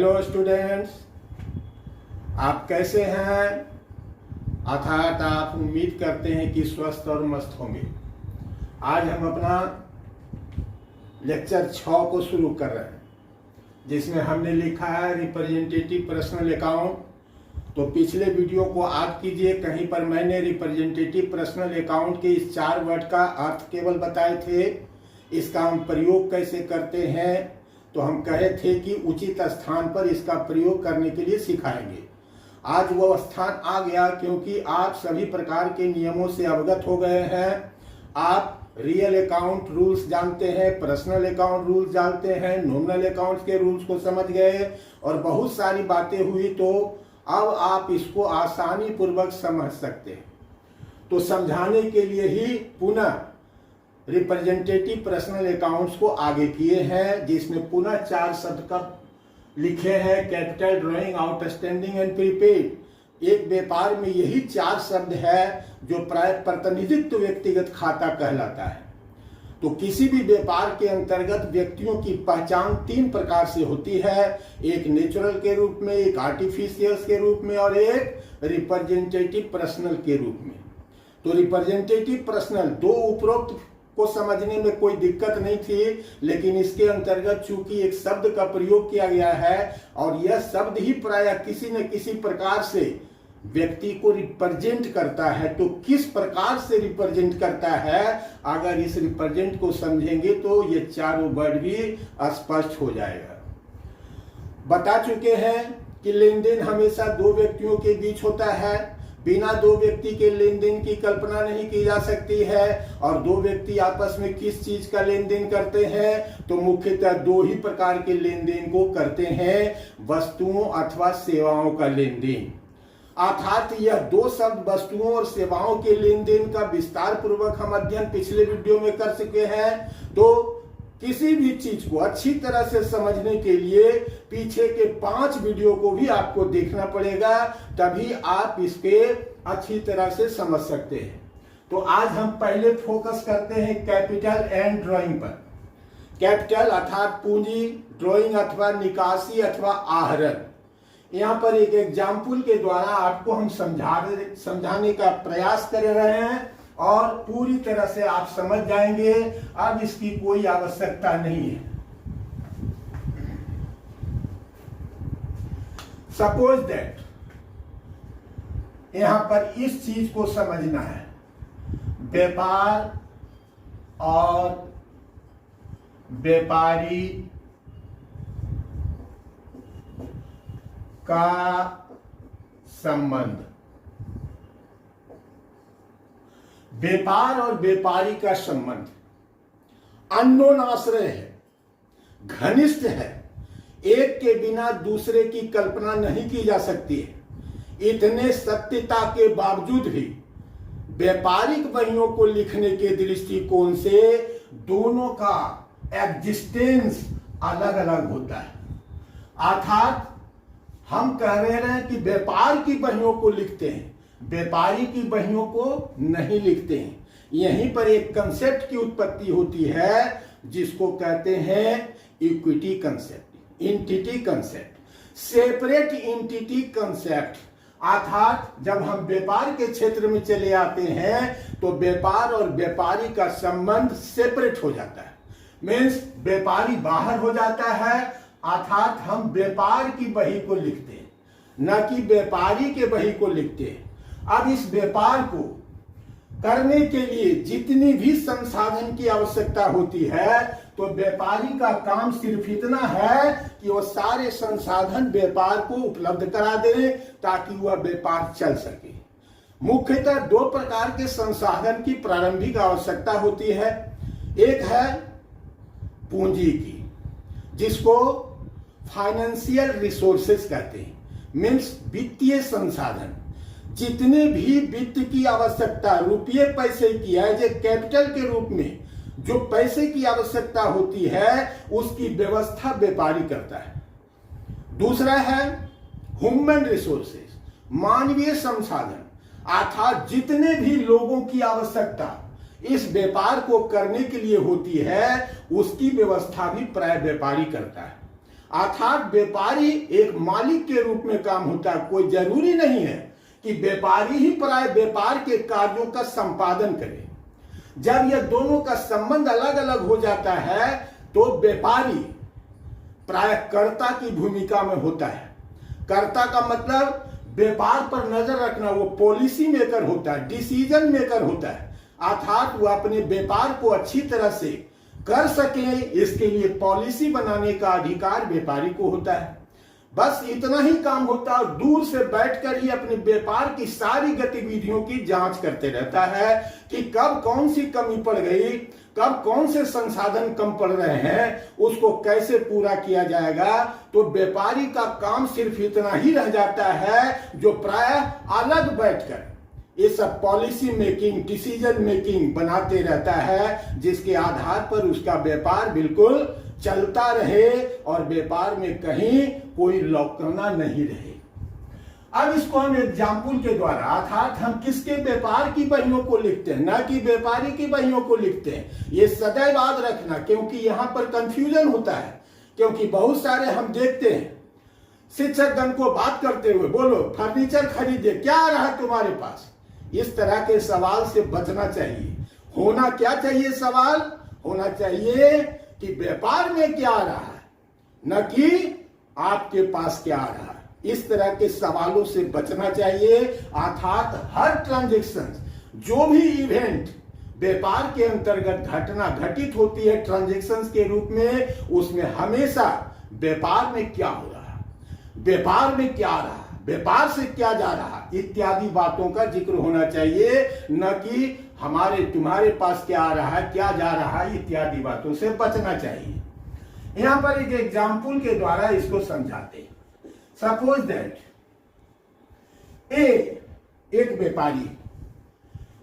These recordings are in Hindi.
हेलो स्टूडेंट्स, आप कैसे हैं? अर्थात आप उम्मीद करते हैं कि स्वस्थ और मस्त होंगे। आज हम अपना लेक्चर 6 को शुरू कर रहे हैं, जिसमें हमने लिखा है रिप्रेजेंटेटिव पर्सनल अकाउंट। तो पिछले वीडियो को याद कीजिए, कहीं पर मैंने रिप्रेजेंटेटिव पर्सनल अकाउंट के इस 4 वर्ड का अर्थ केवल बताए थे। इसका हम प्रयोग कैसे करते हैं तो हम कहे थे कि उचित स्थान पर इसका प्रयोग करने के लिए सिखाएंगे। आज वो स्थान आ गया, क्योंकि आप सभी प्रकार के नियमों से अवगत हो गए हैं। आप रियल अकाउंट रूल्स जानते हैं, पर्सनल अकाउंट रूल्स जानते हैं, नॉमिनल अकाउंट के रूल्स को समझ गए और बहुत सारी बातें हुई। तो अब आप इसको आसानी पूर्वक समझ सकते हैं। तो समझाने के लिए ही पुनः रिप्रेजेंटेटिव पर्सनल अकाउंट्स को आगे किए हैं, जिसमें पुनः 4 शब्द का लिखे हैं: capital, drawing, outstanding and prepaid. एक व्यापार में यही 4 शब्द है जो प्राय प्रतिनिधित्व व्यक्तिगत खाता कहलाता है। तो किसी भी व्यापार के अंतर्गत व्यक्तियों की पहचान 3 प्रकार से होती है: एक नेचुरल के रूप में, एक आर्टिफिशियल के रूप में और एक रिप्रेजेंटेटिव पर्सनल के रूप में। तो रिप्रेजेंटेटिव पर्सनल 2 उपरोक्त को समझने में कोई दिक्कत नहीं थी, लेकिन इसके अंतर्गत चूंकि एक शब्द का प्रयोग किया गया है और यह शब्द ही प्रायः किसी न किसी प्रकार से व्यक्ति को रिप्रेजेंट करता है। तो किस प्रकार से रिप्रेजेंट करता है, अगर इस रिप्रेजेंट को समझेंगे तो ये 4 वर्ड भी स्पष्ट हो जाएगा। बता चुके हैं कि लेन देन हमेशा 2 व्यक्तियों के बीच होता है। बिना 2 व्यक्ति के लेन देन की कल्पना नहीं की जा सकती है। और 2 व्यक्ति आपस में किस चीज का लेन देन करते हैं तो मुख्यतः 2 ही प्रकार के लेन देन को करते हैं: वस्तुओं अथवा सेवाओं का लेन देन। अर्थात यह 2 शब्द वस्तुओं और सेवाओं के लेन देन का विस्तार पूर्वक हम अध्ययन पिछले वीडियो में कर चुके हैं। तो किसी भी चीज को अच्छी तरह से समझने के लिए पीछे के 5 वीडियो को भी आपको देखना पड़ेगा, तभी आप इसके अच्छी तरह से समझ सकते हैं। तो आज हम पहले फोकस करते हैं कैपिटल एंड ड्राइंग पर। कैपिटल अर्थात पूंजी, ड्राइंग अथवा निकासी अथवा आहरण। यहाँ पर एक एग्जाम्पल के द्वारा आपको हम समझाने का प्रयास कर रहे हैं और पूरी तरह से आप समझ जाएंगे। अब इसकी कोई आवश्यकता नहीं है। सपोज दैट यहां पर इस चीज को समझना है: व्यापार और व्यापारी का संबंध। व्यापार और व्यापारी का संबंध अन्योन्याश्रय है, घनिष्ठ है। एक के बिना दूसरे की कल्पना नहीं की जा सकती है। इतने सत्यता के बावजूद भी व्यापारिक वहियों को लिखने के दृष्टिकोण से दोनों का एग्जिस्टेंस अलग अलग होता है। अर्थात हम कह रहे हैं कि व्यापार की वहियों को लिखते हैं, व्यापारी की वहियों को नहीं लिखते हैं। यहीं पर एक कंसेप्ट की उत्पत्ति होती है जिसको कहते हैं equity concept, entity concept, separate entity concept. अर्थात जब हम व्यापार के क्षेत्र में चले आते हैं तो व्यापार और व्यापारी का संबंध सेपरेट हो जाता है। मीन्स व्यापारी बाहर हो जाता है। अर्थात हम व्यापार की वही को लिखते हैं, न कि व्यापारी के वही को लिखते हैं। अब इस व्यापार को करने के लिए जितनी भी संसाधन की आवश्यकता होती है, तो व्यापारी का काम सिर्फ इतना है कि वो सारे संसाधन व्यापार को उपलब्ध करा दे ताकि वह व्यापार चल सके। मुख्यतः 2 प्रकार के संसाधन की प्रारंभिक आवश्यकता होती है। एक है पूंजी की, जिसको फाइनेंशियल रिसोर्सेस कहते हैं, मीन्स वित्तीय संसाधन। जितने भी वित्त की आवश्यकता, रुपये पैसे की है, जो कैपिटल के रूप में जो पैसे की आवश्यकता होती है, उसकी व्यवस्था व्यापारी करता है। दूसरा है ह्यूमन रिसोर्सेस, मानवीय संसाधन। अर्थात जितने भी लोगों की आवश्यकता इस व्यापार को करने के लिए होती है, उसकी व्यवस्था भी प्राय व्यापारी करता है। अर्थात व्यापारी एक मालिक के रूप में काम होता है। कोई जरूरी नहीं है कि व्यापारी ही प्राय व्यापार के कार्यों का संपादन करे। जब यह दोनों का संबंध अलग अलग हो जाता है तो व्यापारी प्राय कर्ता की भूमिका में होता है। कर्ता का मतलब व्यापार पर नजर रखना, वो पॉलिसी मेकर होता है, डिसीजन मेकर होता है। अर्थात वो अपने व्यापार को अच्छी तरह से कर सके, इसके लिए पॉलिसी बनाने का अधिकार व्यापारी को होता है। बस इतना ही काम होता है। दूर से बैठकर ही अपने व्यापार की सारी गतिविधियों की जांच करते रहता है कि कब कौन सी कमी पड़ गई, कब कौन से संसाधन कम पड़ रहे हैं, उसको कैसे पूरा किया जाएगा। तो व्यापारी का काम सिर्फ इतना ही रह जाता है, जो प्राय अलग बैठकर ये सब पॉलिसी मेकिंग, डिसीजन मेकिंग बनाते रहता है, जिसके आधार पर उसका व्यापार बिल्कुल चलता रहे और व्यापार में कहीं कोई लौकना नहीं रहे। अब इसको हम एग्जाम्पल के द्वारा, अर्थात हम किसके व्यापार की बहियों को लिखते हैं, न कि व्यापारी की बहियों को लिखते हैं। ये सदैव याद रखना, क्योंकि यहां पर कंफ्यूजन होता है। क्योंकि बहुत सारे हम देखते हैं शिक्षकगण को बात करते हुए, बोलो फर्नीचर खरीदे, क्या आ रहा है तुम्हारे पास। इस तरह के सवाल से बचना चाहिए। होना क्या चाहिए सवाल? होना चाहिए कि व्यापार में क्या आ रहा है, न कि आपके पास क्या आ रहा है। इस तरह के सवालों से बचना चाहिए। अर्थात हर ट्रांजैक्शन, जो भी इवेंट व्यापार के अंतर्गत घटना घटित होती है ट्रांजैक्शंस के रूप में, उसमें हमेशा व्यापार में क्या हो रहा है, व्यापार में क्या आ रहा है, व्यापार से क्या जा रहा, इत्यादि बातों का जिक्र होना चाहिए, न कि हमारे तुम्हारे पास क्या आ रहा है, क्या जा रहा है, इत्यादि बातों से बचना चाहिए। यहां पर एक एग्जाम्पल के द्वारा इसको समझाते हैं। सपोज दैट एक व्यापारी,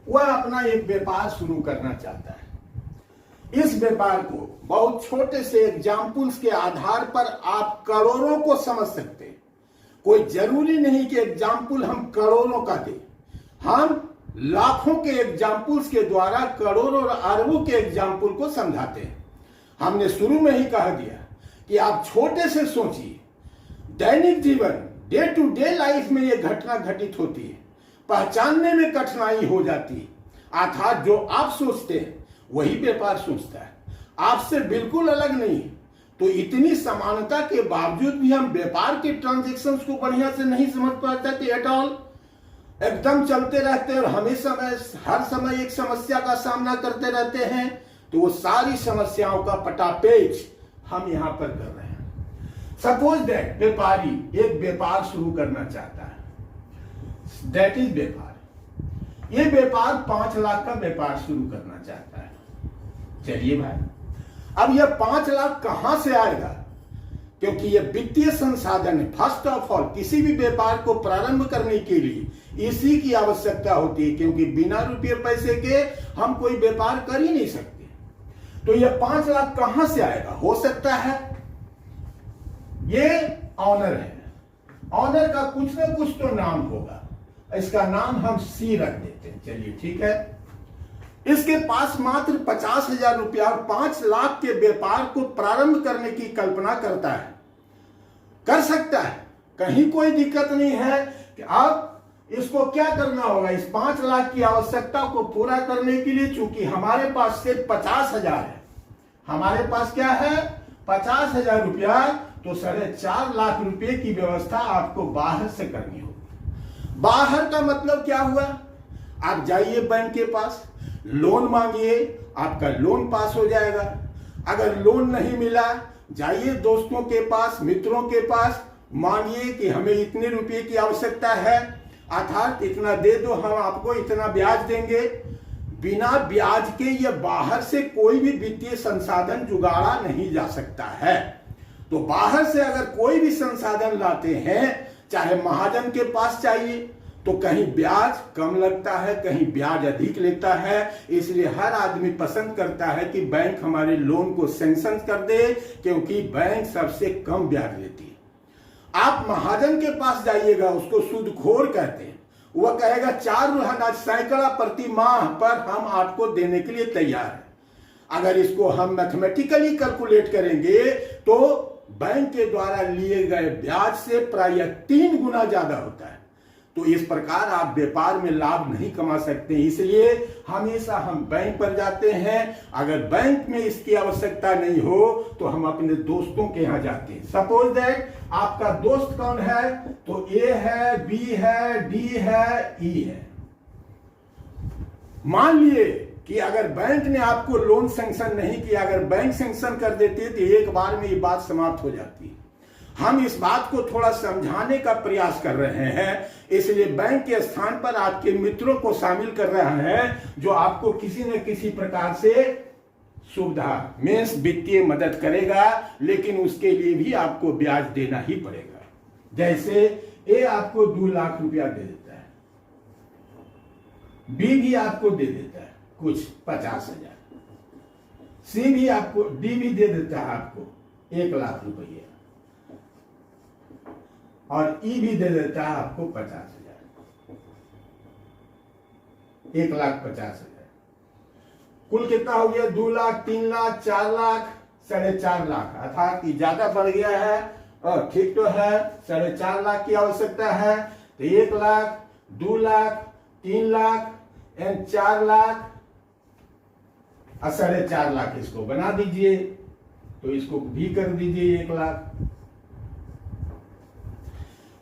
वह अपना एक व्यापार शुरू करना चाहता है। इस व्यापार को बहुत छोटे से एग्जाम्पल्स के आधार पर आप करोड़ों को समझ सकते हैं। कोई जरूरी नहीं कि एग्जाम्पल हम करोड़ों का दें, हम लाखों के एग्जाम्पल्स के द्वारा करोड़ों और अरबों के एग्जाम्पल को समझाते हैं। हमने शुरू में ही कह दिया कि आप छोटे से सोचिए। दैनिक जीवन, डे टू डे लाइफ में यह घटना घटित होती है, पहचानने में कठिनाई हो जाती है। अर्थात जो आप सोचते हैं वही व्यापार सोचता है, आपसे बिल्कुल अलग नहीं है। तो इतनी समानता के बावजूद भी हम व्यापार के ट्रांजैक्शंस को बढ़िया से नहीं समझ पाते एट ऑल। एकदम चलते रहते हैं और हमेशा हर समय एक समस्या का सामना करते रहते हैं। तो वो सारी समस्याओं का पटापेच हम यहां पर कर रहे हैं। सपोज दैट व्यापारी एक व्यापार शुरू करना चाहता है, दैट इज व्यापार। ये व्यापार 5 लाख का व्यापार शुरू करना चाहता है। चलिए भाई, अब यह 5 लाख कहां से आएगा? क्योंकि यह वित्तीय संसाधन है। फर्स्ट ऑफ ऑल किसी भी व्यापार को प्रारंभ करने के लिए इसी की आवश्यकता होती है, क्योंकि बिना रुपये पैसे के हम कोई व्यापार कर ही नहीं सकते। तो यह 5 लाख कहां से आएगा? हो सकता है ये ऑनर है, ऑनर का कुछ ना कुछ तो नाम होगा, इसका नाम हम सी रख देते हैं। चलिए ठीक है। इसके पास मात्र 50,000 रुपया और 5 लाख के व्यापार को प्रारंभ करने की कल्पना करता है, कर सकता है, कहीं कोई दिक्कत नहीं है। कि अब इसको क्या करना होगा, इस 5 लाख की आवश्यकता को पूरा करने के लिए, चूंकि हमारे पास सिर्फ 50,000 है, हमारे पास क्या है 50,000 रुपया, तो 4.5 लाख रुपए की व्यवस्था आपको बाहर से करनी होगी। बाहर का मतलब क्या हुआ? आप जाइए बैंक के पास, लोन मांगिए, आपका लोन पास हो जाएगा। अगर लोन नहीं मिला, जाइए दोस्तों के पास, मित्रों के पास, मांगिए कि हमें इतने रुपए की आवश्यकता है, अर्थात इतना दे दो, हम आपको इतना ब्याज देंगे। बिना ब्याज के ये बाहर से कोई भी वित्तीय संसाधन जुगाड़ा नहीं जा सकता है। तो बाहर से अगर कोई भी संसाधन लाते हैं, चाहे महाजन के पास चाहिए, तो कहीं ब्याज कम लगता है, कहीं ब्याज अधिक लेता है। इसलिए हर आदमी पसंद करता है कि बैंक हमारे लोन को सैंक्शन कर दे, क्योंकि बैंक सबसे कम ब्याज लेती है। आप महाजन के पास जाइएगा, उसको सूदखोर कहते हैं, वह कहेगा 4 सैकड़ा प्रति माह पर हम आपको देने के लिए तैयार है। अगर इसको हम मैथमेटिकली कैलकुलेट करेंगे तो बैंक के द्वारा लिए गए ब्याज से प्रायः 3 गुना ज्यादा होता है। तो इस प्रकार आप व्यापार में लाभ नहीं कमा सकते। इसलिए हमेशा हम बैंक पर जाते हैं। अगर बैंक में इसकी आवश्यकता नहीं हो तो हम अपने दोस्तों के यहां जाते हैं। सपोज दैट आपका दोस्त कौन है, तो ए है, बी है, डी है, ई है। मान लिए कि अगर बैंक ने आपको लोन सैंक्शन नहीं किया, अगर बैंक सैंक्शन कर देती है तो एक बार में ये बात समाप्त हो जाती है। हम इस बात को थोड़ा समझाने का प्रयास कर रहे हैं, इसलिए बैंक के स्थान पर आपके मित्रों को शामिल कर रहे हैं जो आपको किसी न किसी प्रकार से सुविधा मीन्स वित्तीय मदद करेगा, लेकिन उसके लिए भी आपको ब्याज देना ही पड़ेगा। जैसे ए आपको 2 लाख रुपया दे देता है, बी भी आपको दे देता है कुछ 50,000, सी भी आपको, डी भी दे देता है आपको 1 लाख रुपया, और ई भी दे देता है आपको 50,000, 1,50,000। कुल कितना हो गया? 2 लाख, 3 लाख, 4 लाख, 4.5 लाख। अर्थात ज्यादा बढ़ गया है, और ठीक तो है, 4.5 लाख की आवश्यकता है। तो 1 लाख, 2 लाख, 3 लाख एंड 4 लाख और 4.5 लाख इसको बना दीजिए, तो इसको भी कर दीजिए 1 लाख।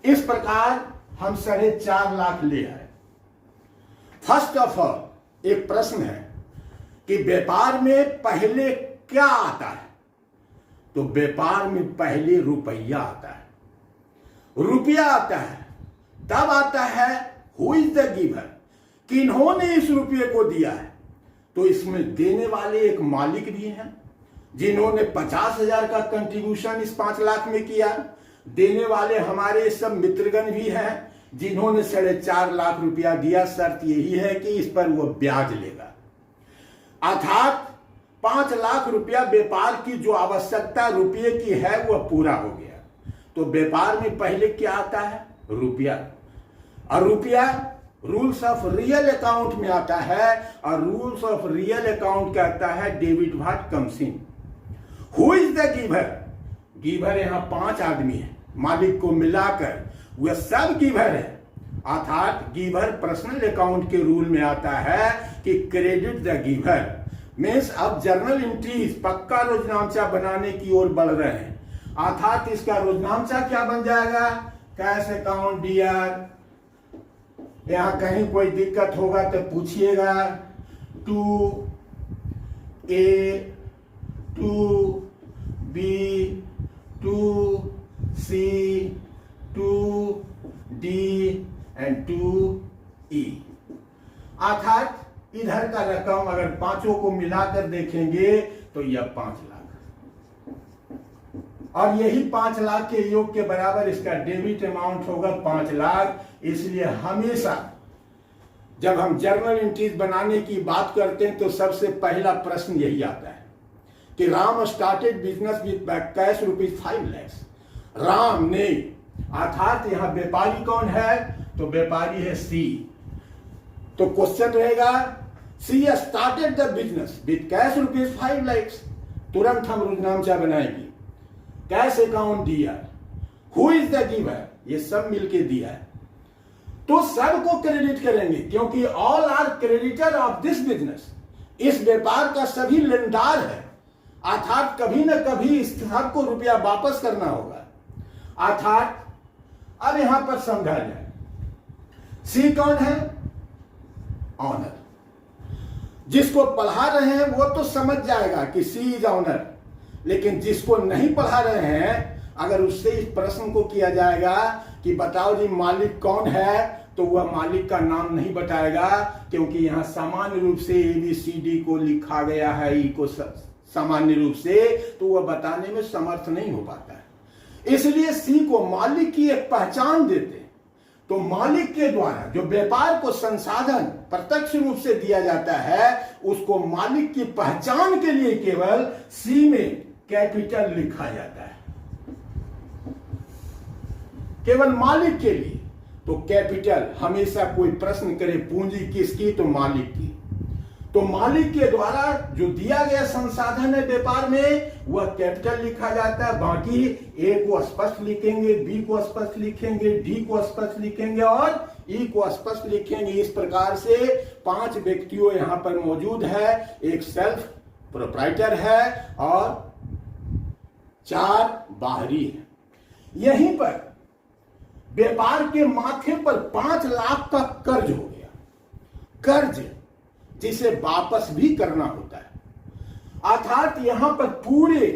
इस प्रकार हम 4.5 लाख ले आए। फर्स्ट ऑफ ऑल एक प्रश्न है कि व्यापार में पहले क्या आता है? तो व्यापार में पहले रुपया आता है। रुपया आता है तब आता है हु इज द गिवर, किन्होंने इस रुपये को दिया है। तो इसमें देने वाले एक मालिक भी हैं जिन्होंने 50,000 का कंट्रीब्यूशन इस 5 लाख में किया। देने वाले हमारे सब मित्रगण भी हैं जिन्होंने 4.5 लाख रुपया दिया। शर्त यही है कि इस पर वो ब्याज लेगा। अर्थात 5 लाख रुपया व्यापार की जो आवश्यकता रुपये की है वह पूरा हो गया। तो व्यापार में पहले क्या आता है? रुपया। और रुपया रूल्स ऑफ रियल अकाउंट में आता है, और रूल्स ऑफ रियल अकाउंट कहता है debit what comes in. Who is the giver? Giver यहां 5 आदमी है, मालिक को मिलाकर वह सब गिवर है। अर्थात गिवर पर्सनल अकाउंट के रूल में आता है कि क्रेडिट द गिवर। मीन्स अब जर्नल एंट्रीज पक्का रोजनामचा बनाने की ओर बढ़ रहे हैं। अर्थात इसका रोजनामचा क्या बन जाएगा? Cash account D R. यहां कहीं कोई दिक्कत होगा तो पूछिएगा। 2A, 2B, 2C, 2D and 2E। अर्थात इधर का रकम अगर पांचों को मिलाकर देखेंगे तो यह 5 लाख, और यही 5 लाख के योग के बराबर इसका डेबिट अमाउंट होगा 5 लाख। इसलिए हमेशा जब हम जर्नल एंट्रीज बनाने की बात करते हैं तो सबसे पहला प्रश्न यही आता है कि Ram started business with cash ₹5 lakh. Ram ने, अर्थात यहां व्यापारी कौन है? तो व्यापारी है सी। तो क्वेश्चन रहेगा C started the business with cash ₹5 lakh. तुरंत हम रोजनामचा बनाएंगे। कैश अकाउंट दिया, हु इज द गिवर, ये सब मिलके दिया है तो सबको क्रेडिट करेंगे, क्योंकि all are creditor of this business. इस व्यापार का सभी लेनदार है। अर्थात कभी न कभी इस सबको रुपया वापस करना होगा। अर्थात अब यहां पर समझा जाए, सी कौन है? ऑनर। जिसको पढ़ा रहे हैं वो तो समझ जाएगा कि सी इज ऑनर, लेकिन जिसको नहीं पढ़ा रहे हैं अगर उससे इस प्रश्न को किया जाएगा कि बताओ जी मालिक कौन है, तो वह मालिक का नाम नहीं बताएगा, क्योंकि यहां सामान्य रूप से ABCD को लिखा गया है, ई को सामान्य रूप से, तो वह बताने में समर्थ नहीं हो पाता है। इसलिए सी को मालिक की एक पहचान देते। तो मालिक के द्वारा जो व्यापार को संसाधन प्रत्यक्ष रूप से दिया जाता है, उसको मालिक की पहचान के लिए केवल सी में कैपिटल लिखा जाता है, केवल मालिक के लिए। तो कैपिटल, हमेशा कोई प्रश्न करे पूंजी किसकी, तो मालिक की। तो तो मालिक के द्वारा जो दिया गया संसाधन है व्यापार में वह कैपिटल लिखा जाता है। बाकी ए को स्पष्ट लिखेंगे, बी को स्पष्ट लिखेंगे, डी को स्पष्ट लिखेंगे और ई को स्पष्ट लिखेंगे। इस प्रकार से 5 व्यक्तियों यहां पर मौजूद है। एक सेल्फ प्रोप्राइटर है और 4 बाहरी है। यहीं पर व्यापार के माथे पर 5 लाख का कर्ज हो गया, कर्ज जिसे वापस भी करना होता है। अर्थात यहां पर पूरे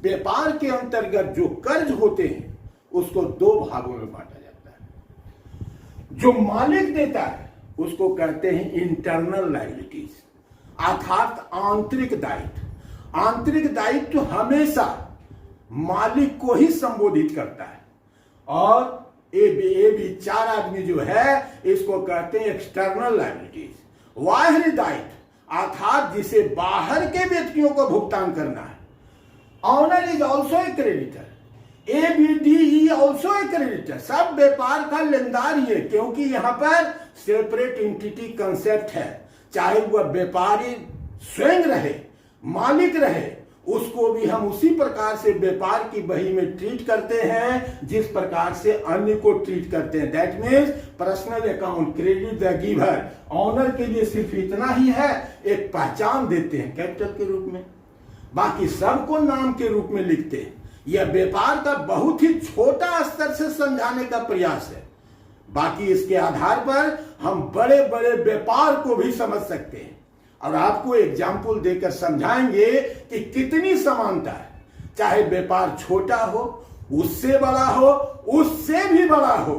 व्यापार के अंतर्गत जो कर्ज होते हैं उसको 2 भागों में बांटा जाता है। जो मालिक देता है उसको कहते हैं इंटरनल लायबिलिटीज, अर्थात आंतरिक दायित्व। आंतरिक दायित्व हमेशा मालिक को ही संबोधित करता है। और ए बी 4 आदमी जो है इसको कहते हैं एक्सटर्नल लायबिलिटीज, बाहरी दायित्व, अर्थात जिसे बाहर के व्यक्तियों को भुगतान करना है। Owner is also a creditor, A B D E also a creditor, सब व्यापार का लेनदार ही है, क्योंकि यहां पर सेपरेट एंटिटी कंसेप्ट है। चाहे वह व्यापारी स्वयं रहे, मालिक रहे, उसको भी हम उसी प्रकार से व्यापार की बही में ट्रीट करते हैं जिस प्रकार से अन्य को ट्रीट करते हैं। That means personal account credit the giver, owner के लिए सिर्फ इतना ही है, एक पहचान देते हैं कैपिटल के रूप में, बाकी सबको नाम के रूप में लिखते हैं। यह व्यापार का बहुत ही छोटा स्तर से समझाने का प्रयास है। बाकी इसके आधार पर हम बड़े बड़े व्यापार को भी समझ सकते हैं और आपको एग्जाम्पल देकर समझाएंगे कि कितनी समानता है। चाहे व्यापार छोटा हो, उससे बड़ा हो, उससे भी बड़ा हो,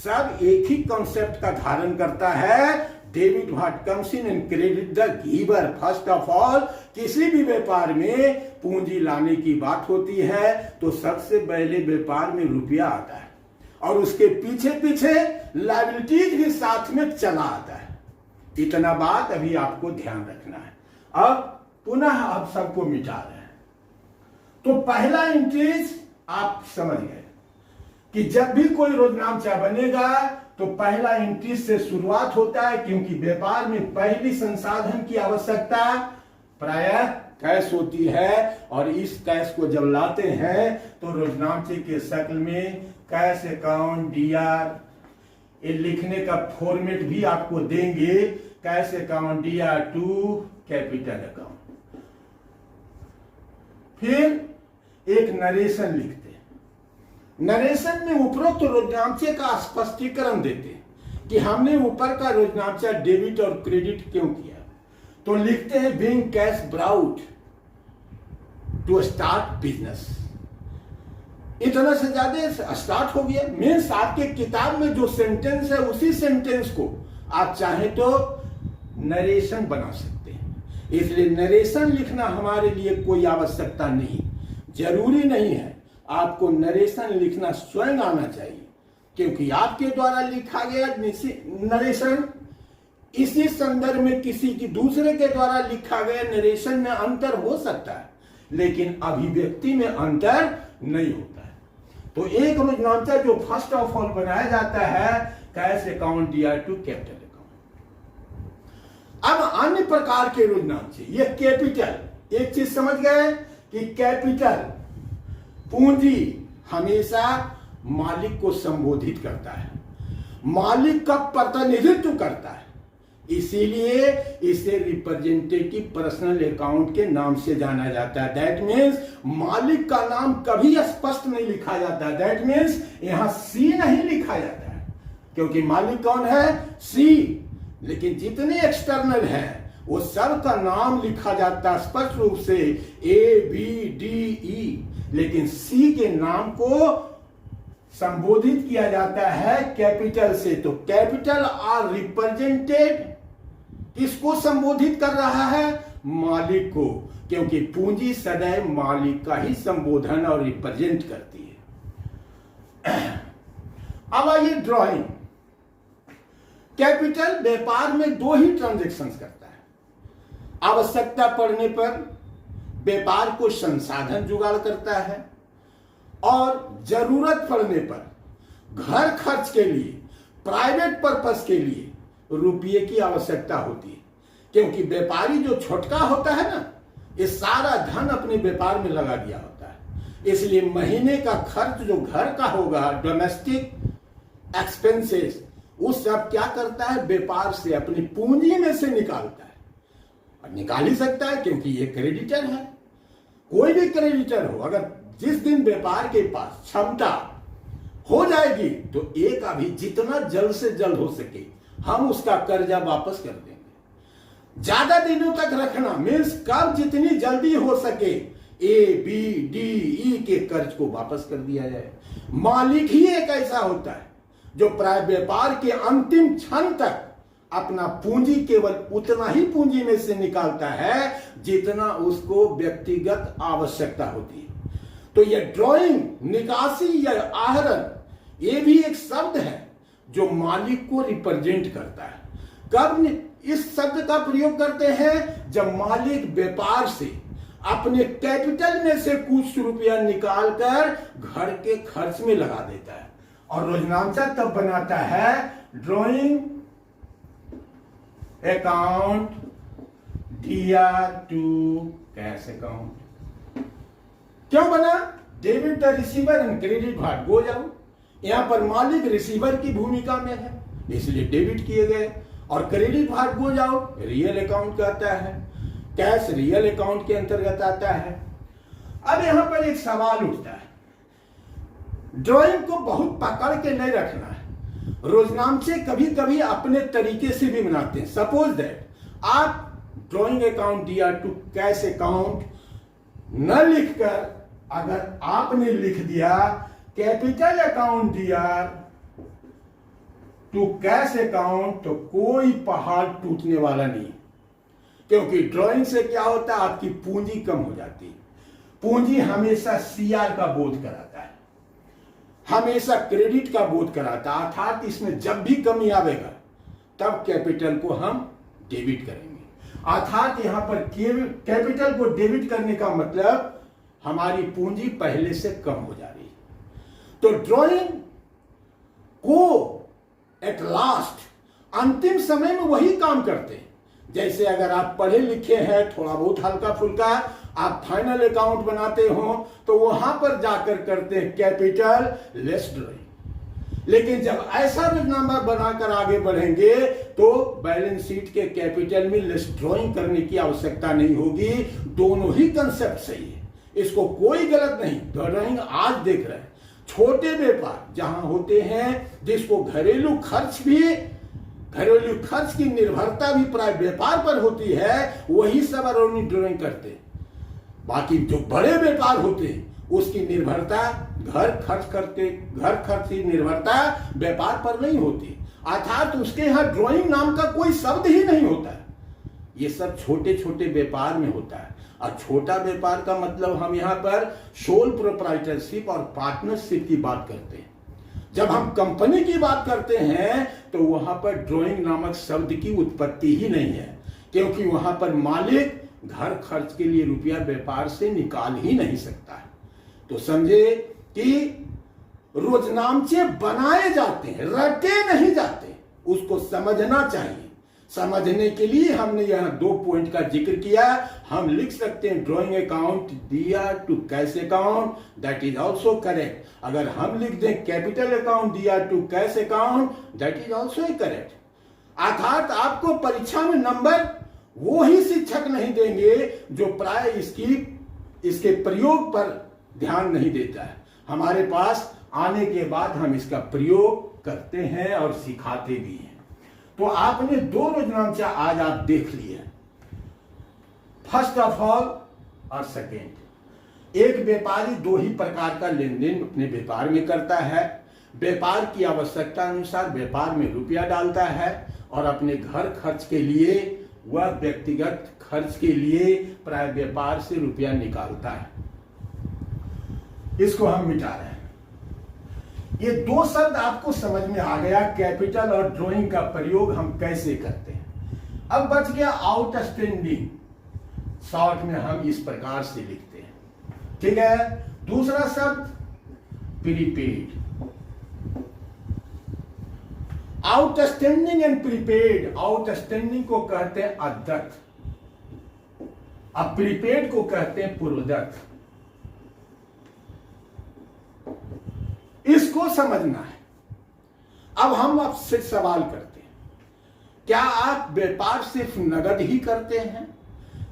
सब एक ही कॉन्सेप्ट का धारण करता है। Debit what comes in and credit the giver. First of all किसी भी व्यापार में पूंजी लाने की बात होती है तो सबसे पहले व्यापार में रुपया आता है और उसके पीछे पीछे लायबिलिटीज भी साथ में चला आता है। इतना बात अभी आपको ध्यान रखना है। अब पुनः आप सबको मिटा रहे हैं। तो पहला इंट्रीज आप समझ गए कि जब भी कोई रोजनामचा बनेगा तो पहला इंट्रीज से शुरुआत होता है, क्योंकि व्यापार में पहली संसाधन की आवश्यकता प्रायः कैश होती है और इस कैश को जब लाते हैं तो रोजनामचे के शक्ल में कैश अकाउंट डीआर, ये लिखने का फॉर्मेट भी आपको देंगे, cash account DR to capital account. फिर एक नरेशन लिखते हैं। नरेशन में उपरोक्त रोजनामचे का स्पष्टीकरण देते हैं कि हमने ऊपर का रोजनामचा डेबिट और क्रेडिट क्यों किया। तो लिखते हैं being cash brought to start business. इतना से ज्यादा स्टार्ट हो गया। मीन्स आपके किताब में जो सेंटेंस है उसी सेंटेंस को आप चाहें तो नरेशन बना सकते हैं। इसलिए नरेशन लिखना हमारे लिए कोई आवश्यकता नहीं, जरूरी नहीं है आपको नरेशन लिखना स्वयं आना चाहिए, क्योंकि आपके द्वारा लिखा गया नरेशन इसी संदर्भ में किसी की दूसरे के द्वारा लिखा गया नरेशन में अंतर हो सकता है, लेकिन अभिव्यक्ति में अंतर नहीं होता है। तो एक रोजनामचा जो फर्स्ट ऑफ ऑल बनाया जाता है cash account DR to capital account. अब अन्य प्रकार के रोजनामचे, ये कैपिटल, एक चीज समझ गए कि कैपिटल पूंजी हमेशा मालिक को संबोधित करता है, मालिक का प्रतिनिधित्व करता है, इसीलिए इसे रिप्रेजेंटेटिव पर्सनल अकाउंट के नाम से जाना जाता है। दैट मीन्स मालिक का नाम कभी स्पष्ट नहीं लिखा जाता। दैट मीन्स यहां सी नहीं लिखा जाता है, क्योंकि मालिक कौन है? सी। लेकिन जितने एक्सटर्नल है वो सब का नाम लिखा जाता है स्पष्ट रूप से, ए बी डी ई, लेकिन सी के नाम को संबोधित किया जाता है कैपिटल से। तो कैपिटल आर रिप्रेजेंटेड, किसको संबोधित कर रहा है? मालिक को, क्योंकि पूंजी सदैव मालिक का ही संबोधन और रिप्रेजेंट करती है। अब आइए ड्राइंग। कैपिटल व्यापार में 2 ही ट्रांजैक्शंस करता है। आवश्यकता पड़ने पर व्यापार को संसाधन जुगाड़ करता है और जरूरत पड़ने पर घर खर्च के लिए, प्राइवेट पर्पस के लिए रुपये की आवश्यकता होती है। क्योंकि व्यापारी जो छोटका होता है ना, ये सारा धन अपने व्यापार में लगा दिया होता है। इसलिए महीने का खर्च जो घर का होगा, डोमेस्टिक एक्सपेंसेस, उस सब क्या करता है, व्यापार से अपनी पूंजी में से निकालता है। और निकाल ही सकता है क्योंकि ये क्रेडिटर है। कोई भी क्रेडिटर हो, अगर जिस दिन व्यापार के पास क्षमता हो जाएगी तो एक अभी जितना जल्द से जल्द हो सके हम उसका कर्जा वापस कर देंगे। ज्यादा दिनों तक रखना मीन्स कब जितनी जल्दी हो सके ए बी डी ई के कर्ज को वापस कर दिया जाए। मालिक ही एक ऐसा होता है जो प्राय व्यापार के अंतिम क्षण तक अपना पूंजी केवल उतना ही पूंजी में से निकालता है जितना उसको व्यक्तिगत आवश्यकता होती है। तो यह ड्राइंग, निकासी या आहरण, ये भी एक शब्द है जो मालिक को रिप्रेजेंट करता है। कब इस शब्द का प्रयोग करते हैं, जब मालिक व्यापार से अपने कैपिटल में से कुछ रुपया निकालकर घर के खर्च में लगा देता है और रोजनामचा तब बनाता है drawing account DR to cash account. क्यों बना? Debit the receiver and credit what goes out. यहां पर मालिक रिसीवर की भूमिका में है, इसलिए डेबिट किए गए, और credit what goes out real account कहता है, कैश रियल अकाउंट के अंतर्गत आता है। अब यहां पर एक सवाल उठता है, ड्राइंग को बहुत पकड़ के नहीं रखना है। रोजनामचे कभी कभी अपने तरीके से भी बनाते हैं। सपोज दैट आप drawing account DR to cash account न लिखकर अगर आपने लिख दिया capital account DR to cash account, तो कोई पहाड़ टूटने वाला नहीं, क्योंकि ड्राइंग से क्या होता है, आपकी पूंजी कम हो जाती है। पूंजी हमेशा सीआर का बोध कराता है, हमेशा क्रेडिट का बोध कराता है, अर्थात इसमें जब भी कमी आवेगा तब कैपिटल को हम डेबिट करेंगे। अर्थात यहां पर कैपिटल को डेबिट करने का मतलब हमारी पूंजी पहले से कम हो जा रही है। तो ड्राइंग को एट लास्ट अंतिम समय में वही काम करते हैं। जैसे अगर आप पढ़े लिखे हैं, थोड़ा बहुत हल्का फुल्का आप फाइनल अकाउंट बनाते हो तो वहां पर जाकर करते हैं कैपिटल लेस ड्राइंग। लेकिन जब ऐसा रोजनामा बनाकर आगे बढ़ेंगे तो बैलेंस शीट के कैपिटल में लेस ड्राइंग करने की आवश्यकता नहीं होगी। दोनों ही कंसेप्ट सही है, इसको कोई गलत नहीं। ड्राइंग आज देख रहे हैं छोटे व्यापार जहां होते हैं, जिसको घरेलू खर्च की निर्भरता भी प्राय व्यापार पर होती है, वही सब अरोनी ड्राइंग करते हैं। बाकी जो बड़े व्यापार होते हैं उसकी निर्भरता घर खर्च की निर्भरता व्यापार पर नहीं होती, अर्थात उसके यहां ड्राइंग नाम का कोई शब्द ही नहीं होता है। ये सब छोटे छोटे व्यापार में होता है। और छोटा व्यापार का मतलब हम यहाँ पर सोल प्रोप्राइटरशिप और पार्टनरशिप की बात करते हैं। जब हम कंपनी की बात करते हैं तो वहां पर ड्राइंग नामक शब्द की उत्पत्ति ही नहीं है, क्योंकि वहां पर मालिक घर खर्च के लिए रुपया व्यापार से निकाल ही नहीं सकता है। तो समझे कि रोजनामचे बनाए जाते हैं, रटे नहीं जाते। उसको समझना चाहिए। समझने के लिए हमने यहां 2 पॉइंट का जिक्र किया। हम लिख सकते हैं drawing account DR to cash account, that is also correct. अगर हम लिख दें capital account DR to cash account, that is also correct. अर्थात आपको परीक्षा में नंबर वो ही शिक्षक नहीं देंगे जो प्राय इसके प्रयोग पर ध्यान नहीं देता है। हमारे पास आने के बाद हम इसका प्रयोग करते हैं और सिखाते भी हैं। तो आपने 2 रोजनामचा आज आप देख लिए, फर्स्ट ऑफ ऑल और सेकेंड। एक व्यापारी 2 ही प्रकार का लेन देन अपने व्यापार में करता है। व्यापार की आवश्यकता अनुसार व्यापार में रुपया डालता है और अपने घर खर्च के लिए वह व्यक्तिगत खर्च के लिए प्राय व्यापार से रुपया निकालता है। इसको हम मिटा रहे हैं। ये 2 शब्द आपको समझ में आ गया, कैपिटल और ड्राइंग का प्रयोग हम कैसे करते हैं। अब बच गया आउटस्टैंडिंग। शॉर्ट में हम इस प्रकार से लिखते हैं, ठीक है। दूसरा शब्द prepaid. Outstanding and prepaid. Outstanding को कहते हैं अदत्त, अब प्रीपेड को कहते हैं पूर्वदत्त। इसको समझना है। अब हम आपसे सवाल करते हैं, क्या आप व्यापार सिर्फ नगद ही करते हैं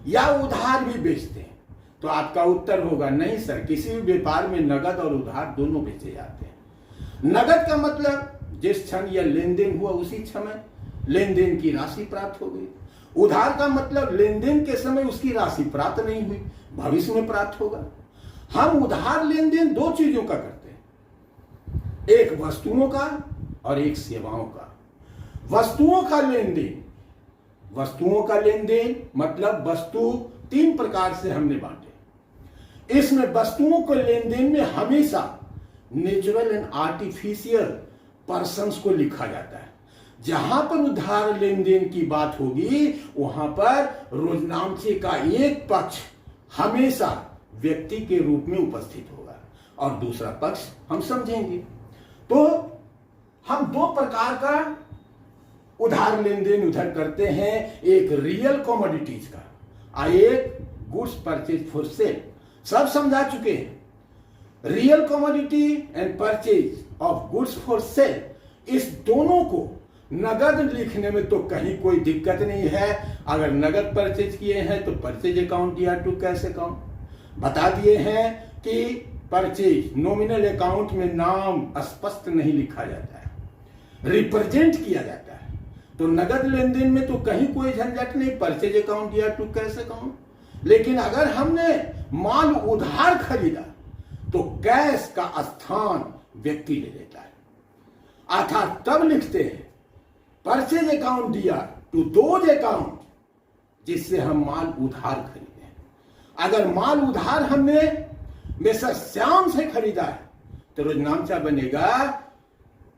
या उधार भी बेचते हैं? तो आपका उत्तर होगा नहीं सर, किसी भी व्यापार में नगद और उधार दोनों बेचे जाते हैं। नगद का मतलब जिस क्षण यह लेन देन हुआ उसी समय लेन देन की राशि प्राप्त हो गई। उधार का मतलब लेन देन के समय उसकी राशि प्राप्त नहीं हुई, भविष्य में प्राप्त होगा। हम उधार लेन देन दो चीजों का करते हैं, एक वस्तुओं का और एक सेवाओं का। वस्तुओं का लेन देन, वस्तुओं का लेन देन मतलब वस्तु तीन प्रकार से हमने बांटे। इसमें वस्तुओं के लेन देन में हमेशा नेचुरल एंड आर्टिफिशियल पर्संस को लिखा जाता है। जहां पर उधार लेन देन की बात होगी वहां पर रोजनामचे का एक पक्ष हमेशा व्यक्ति के रूप में उपस्थित होगा और दूसरा पक्ष हम समझेंगे। तो हम दो प्रकार का उधार लेन देन उधर करते हैं, एक रियल कमोडिटीज का और एक गुड्स परचेज फॉर सेल। सब समझा चुके हैं। Real commodity and purchase of goods for sale, इस दोनों को नगद लिखने में तो कहीं कोई दिक्कत नहीं है। अगर नगद परचेज किए हैं तो परचेज अकाउंट या टू कैश अकाउंट बता दिए हैं कि परचेज नॉमिनल अकाउंट में नाम स्पष्ट नहीं लिखा जाता है, रिप्रेजेंट किया जाता है। तो नगद लेन देन में तो कहीं कोई झंझट नहीं, परचेज अकाउंट या टू कैश अकाउंट। लेकिन अगर हमने माल उधार खरीदा तो कैश का स्थान व्यक्ति ले लेता है, अर्थात तब लिखते हैं परचेज अकाउंट दिया टू दोज अकाउंट जिससे हम माल उधार खरीदे। अगर माल उधार हमने मिस्टर श्याम से खरीदा है तो रोजनामचा बनेगा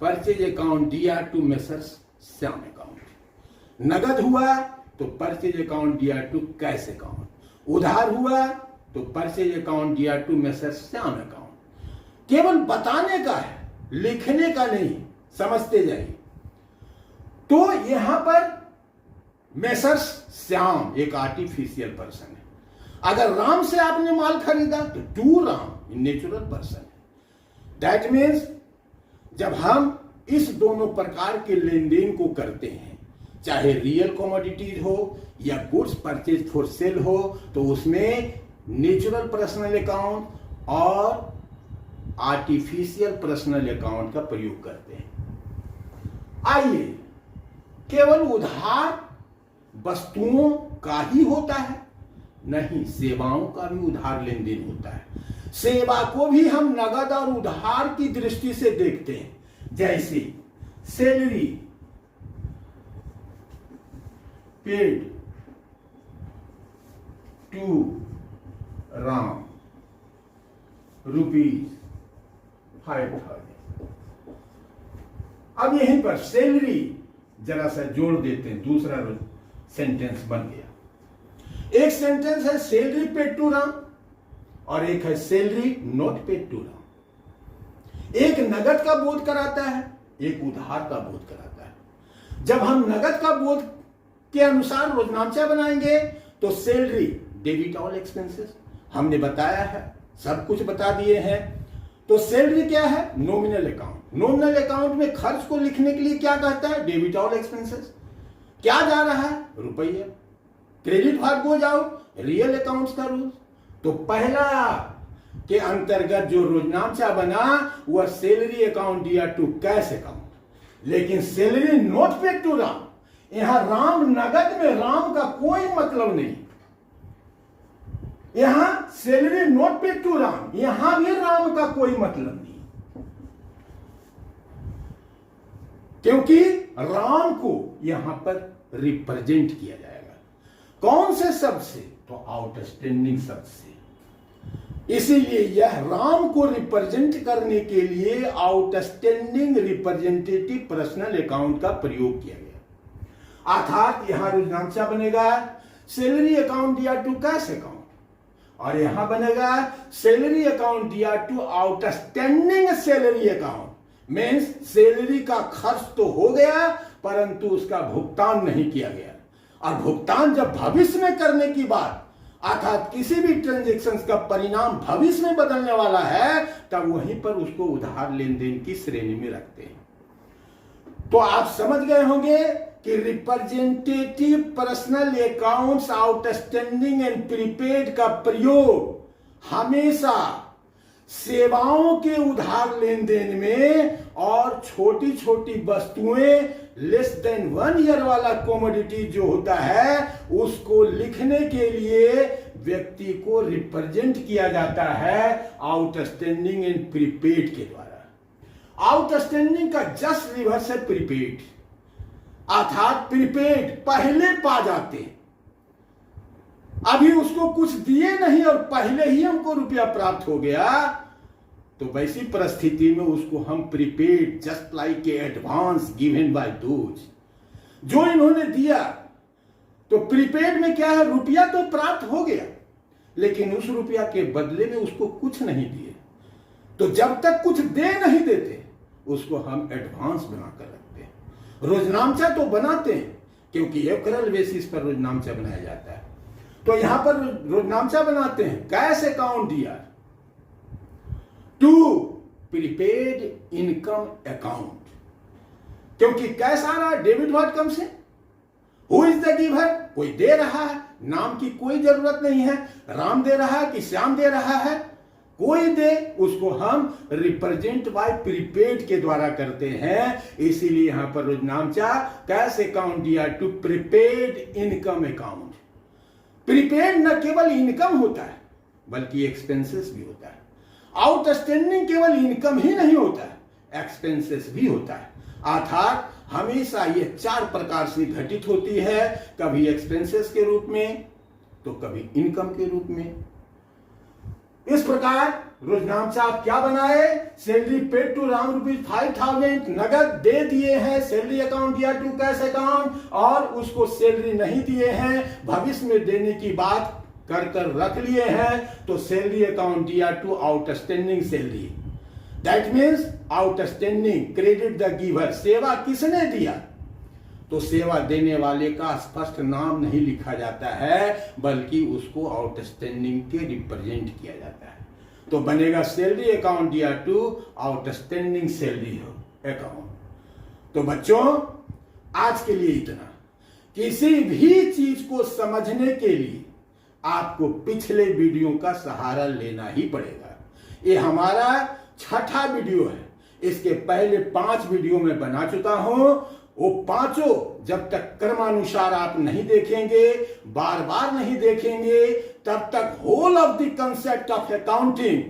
परचेज अकाउंट दिया टू मिस्टर श्याम अकाउंट। नगद हुआ तो परचेज अकाउंट दिया टू कैश अकाउंट, उधार हुआ तो परचेज अकाउंट दिया टू मिस्टर श्याम अकाउंट। केवल बताने का है, लिखने का नहीं, समझते जाइए। तो यहां पर मेसर्स श्याम एक आर्टिफिशियल पर्सन है। अगर राम से आपने माल खरीदा तो टू राम नेचुरल पर्सन है। दैट मीन्स जब हम इस दोनों प्रकार के लेन देन को करते हैं, चाहे रियल कमोडिटीज हो या गुड्स परचेज फॉर सेल हो, तो उसमें नेचुरल पर्सनल अकाउंट और आर्टिफिशियल पर्सनल अकाउंट का प्रयोग करते हैं। आइए, केवल उधार वस्तुओं का ही होता है? नहीं, सेवाओं का भी उधार लेन देन होता है। सेवा को भी हम नगद और उधार की दृष्टि से देखते हैं। जैसे सैलरी पेड टू राम ₹5,000। अब यहीं पर सैलरी जरा सा जोड़ देते हैं, दूसरा सेंटेंस बन गया। एक सेंटेंस है सैलरी पेड टू राम और एक है salary not paid to Ram. एक नगद का बोध कराता है, एक उधार का बोध कराता है। जब हम नगद का बोध के अनुसार रोजनामचा बनाएंगे तो सैलरी डेबिट ऑल एक्सपेंसेस हमने बताया है, सब कुछ बता दिए हैं। तो सैलरी क्या है? Nominal account. नॉमिनल अकाउंट में खर्च को लिखने के लिए क्या कहता है? Debit all expenses. क्या जा रहा है? रुपये। क्रेडिट भाग को जाओ, रियल अकाउंट्स का रूल। तो पहला के अंतर्गत जो रोजनामचा बना वह सैलरी अकाउंट दिया टू कैश अकाउंट। लेकिन salary not paid to Ram, यहां राम नगद में राम का कोई मतलब नहीं। यहां salary not paid to Ram, यहां भी राम का कोई मतलब नहीं, क्योंकि राम को यहां पर रिप्रेजेंट किया जाएगा। कौन से शब्द से? तो आउटस्टैंडिंग शब्द से। इसीलिए यह राम को रिप्रेजेंट करने के लिए आउटस्टैंडिंग रिप्रेजेंटेटिव पर्सनल अकाउंट का प्रयोग किया गया। अर्थात यहां रोजनामचा बनेगा सैलरी अकाउंट दिया टू कैश अकाउंट और यहां बनेगा सैलरी अकाउंट दिया to outstanding salary account. Means salary का खर्च तो हो गया परंतु उसका भुगतान नहीं किया गया, और भुगतान जब भविष्य में करने की बात अर्थात किसी भी ट्रांजेक्शन का परिणाम भविष्य में बदलने वाला है तब वहीं पर उसको उधार लेन देन की श्रेणी में रखते हैं। तो आप समझ गए होंगे कि representative personal accounts outstanding and prepaid का प्रयोग हमेशा सेवाओं के उधार लेन देन में और छोटी छोटी वस्तुएं लेस देन 1 ईयर वाला कमोडिटी जो होता है उसको लिखने के लिए व्यक्ति को रिप्रेजेंट किया जाता है आउटस्टैंडिंग एंड प्रीपेड के द्वारा। आउटस्टैंडिंग का जस्ट रिवर्स है प्रीपेड, अर्थात प्रीपेड पहले पा जाते हैं, अभी उसको कुछ दिए नहीं और पहले ही हमको रुपया प्राप्त हो गया, तो वैसी परिस्थिति में उसको हम prepaid just like a advance given by those जो इन्होंने दिया। तो प्रीपेड में क्या है, रुपया तो प्राप्त हो गया लेकिन उस रुपया के बदले में उसको कुछ नहीं दिए, तो जब तक कुछ दे नहीं देते उसको हम एडवांस बनाकर रखते हैं। रोजनामचा तो बनाते हैं क्योंकि एप्रल बेसिस पर रोजनामचा बनाया जाता है, तो यहां पर रोजनामचा बनाते हैं कैश अकाउंट दिया टू प्रीपेड इनकम अकाउंट, क्योंकि कैश आ रहा है, डेबिट व्हाट कम से हु इज द गिवर, कोई दे रहा है, नाम की कोई जरूरत नहीं है, राम दे रहा है कि श्याम दे रहा है, कोई दे, उसको हम रिप्रेजेंट बाय प्रीपेड के द्वारा करते हैं। इसीलिए यहां पर रोजनामचा कैश अकाउंट दिया to prepaid income account. Prepaid न केवल इनकम होता है बल्कि एक्सपेंसेस भी होता है। आउटस्टैंडिंग केवल इनकम ही नहीं होता है, एक्सपेंसेस भी होता है, अर्थात हमेशा ये 4 प्रकार से घटित होती है, कभी एक्सपेंसेस के रूप में तो कभी इनकम के रूप में। इस प्रकार रोजनामचा आप क्या बनाए, सैलरी पेड टू राम ₹5,000 नगद दे दिए हैं सैलरी अकाउंट या टू कैश अकाउंट, और उसको सैलरी नहीं दिए हैं भविष्य में देने की बात कर रख लिए हैं, तो सैलरी अकाउंट दिया to outstanding salary. That means outstanding credit the giver, सेवा किसने दिया, तो सेवा देने वाले का स्पष्ट नाम नहीं लिखा जाता है बल्कि उसको आउटस्टैंडिंग के रिप्रेजेंट किया जाता है, तो बनेगा सैलरी अकाउंट दिया टू आउटस्टैंडिंग सैलरी अकाउंट। तो बच्चों आज के लिए इतना। किसी भी चीज को समझने के लिए आपको पिछले वीडियो का सहारा लेना ही पड़ेगा। ये हमारा 6ठा वीडियो है, इसके पहले 5 वीडियो में बना चुका हूं, वो पांचों जब तक क्रमानुसार आप नहीं देखेंगे, बार बार नहीं देखेंगे, तब तक whole of the concept of accounting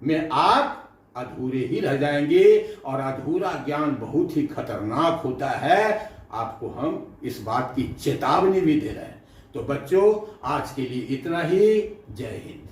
में आप अधूरे ही रह जाएंगे, और अधूरा ज्ञान बहुत ही खतरनाक होता है, आपको हम इस बात की चेतावनी भी दे रहे हैं। तो बच्चों आज के लिए इतना ही। जय हिंद।